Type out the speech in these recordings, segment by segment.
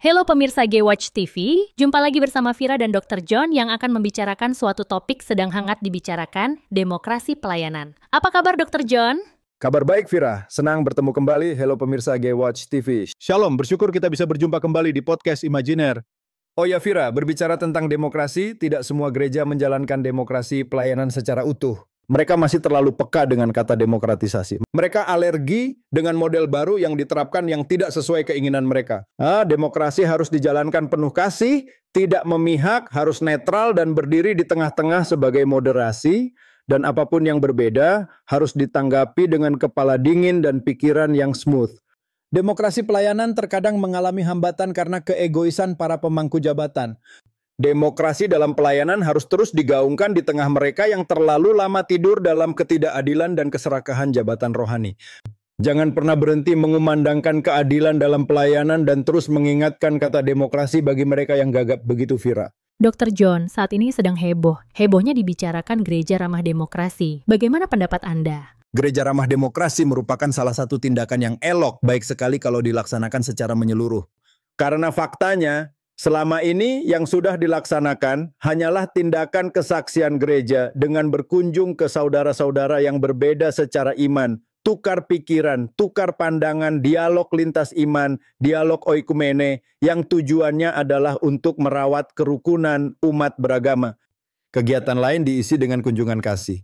Halo pemirsa G-Watch TV, jumpa lagi bersama Vira dan Dr. John yang akan membicarakan suatu topik sedang hangat dibicarakan, demokrasi pelayanan. Apa kabar Dr. John? Kabar baik Vira, senang bertemu kembali. Halo pemirsa G-Watch TV. Shalom, bersyukur kita bisa berjumpa kembali di podcast Imajiner. Oh ya Vira, berbicara tentang demokrasi, tidak semua gereja menjalankan demokrasi pelayanan secara utuh. Mereka masih terlalu peka dengan kata demokratisasi. Mereka alergi dengan model baru yang diterapkan yang tidak sesuai keinginan mereka. Demokrasi harus dijalankan penuh kasih, tidak memihak, harus netral dan berdiri di tengah-tengah sebagai moderasi. Dan apapun yang berbeda harus ditanggapi dengan kepala dingin dan pikiran yang smooth. Demokrasi pelayanan terkadang mengalami hambatan karena keegoisan para pemangku jabatan. Demokrasi dalam pelayanan harus terus digaungkan di tengah mereka yang terlalu lama tidur dalam ketidakadilan dan keserakahan jabatan rohani. Jangan pernah berhenti mengumandangkan keadilan dalam pelayanan dan terus mengingatkan kata demokrasi bagi mereka yang gagap begitu Vira. Dr. John, saat ini sedang heboh. Hebohnya dibicarakan gereja ramah demokrasi. Bagaimana pendapat Anda? Gereja ramah demokrasi merupakan salah satu tindakan yang elok, baik sekali kalau dilaksanakan secara menyeluruh. Karena faktanya, selama ini yang sudah dilaksanakan hanyalah tindakan kesaksian gereja dengan berkunjung ke saudara-saudara yang berbeda secara iman, tukar pikiran, tukar pandangan, dialog lintas iman, dialog oikumene yang tujuannya adalah untuk merawat kerukunan umat beragama. Kegiatan lain diisi dengan kunjungan kasih.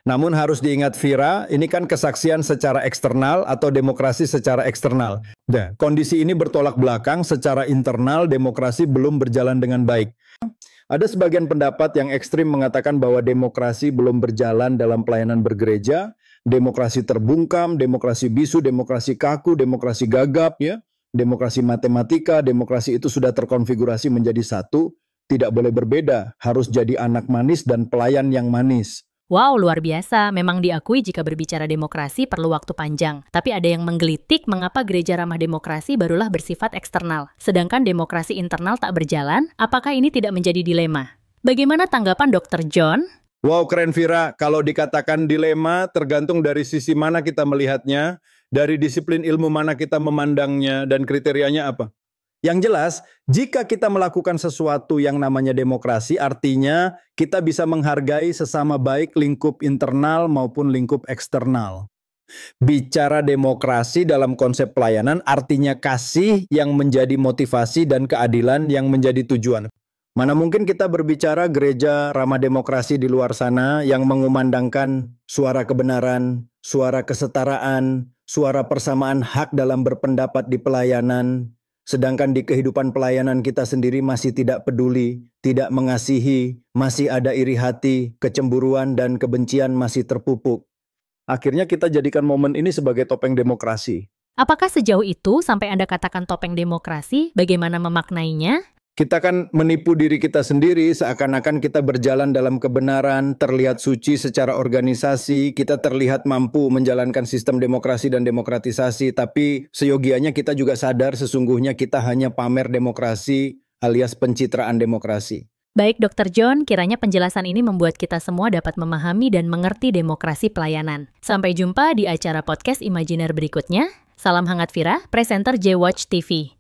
Namun harus diingat Vira, ini kan kesaksian secara eksternal atau demokrasi secara eksternal. Nah, kondisi ini bertolak belakang, secara internal demokrasi belum berjalan dengan baik. Ada sebagian pendapat yang ekstrim mengatakan bahwa demokrasi belum berjalan dalam pelayanan bergereja, demokrasi terbungkam, demokrasi bisu, demokrasi kaku, demokrasi gagap, ya, demokrasi matematika, demokrasi itu sudah terkonfigurasi menjadi satu, tidak boleh berbeda, harus jadi anak manis dan pelayan yang manis. Wow, luar biasa. Memang diakui jika berbicara demokrasi perlu waktu panjang. Tapi ada yang menggelitik mengapa gereja ramah demokrasi barulah bersifat eksternal. Sedangkan demokrasi internal tak berjalan, apakah ini tidak menjadi dilema? Bagaimana tanggapan Dr. John? Wow, keren Vira. Kalau dikatakan dilema, tergantung dari sisi mana kita melihatnya, dari disiplin ilmu mana kita memandangnya, dan kriterianya apa. Yang jelas, jika kita melakukan sesuatu yang namanya demokrasi, artinya kita bisa menghargai sesama baik lingkup internal maupun lingkup eksternal. Bicara demokrasi dalam konsep pelayanan artinya kasih yang menjadi motivasi dan keadilan yang menjadi tujuan. Mana mungkin kita berbicara gereja ramah demokrasi di luar sana yang mengumandangkan suara kebenaran, suara kesetaraan, suara persamaan hak dalam berpendapat di pelayanan, sedangkan di kehidupan pelayanan kita sendiri masih tidak peduli, tidak mengasihi, masih ada iri hati, kecemburuan dan kebencian masih terpupuk. Akhirnya kita jadikan momen ini sebagai topeng demokrasi. Apakah sejauh itu sampai Anda katakan topeng demokrasi? Bagaimana memaknainya? Kita kan menipu diri kita sendiri seakan-akan kita berjalan dalam kebenaran, terlihat suci secara organisasi, kita terlihat mampu menjalankan sistem demokrasi dan demokratisasi, tapi seyogianya kita juga sadar sesungguhnya kita hanya pamer demokrasi alias pencitraan demokrasi. Baik Dr. John, kiranya penjelasan ini membuat kita semua dapat memahami dan mengerti demokrasi pelayanan. Sampai jumpa di acara podcast Imajiner berikutnya. Salam hangat Vira, presenter G-Watch TV.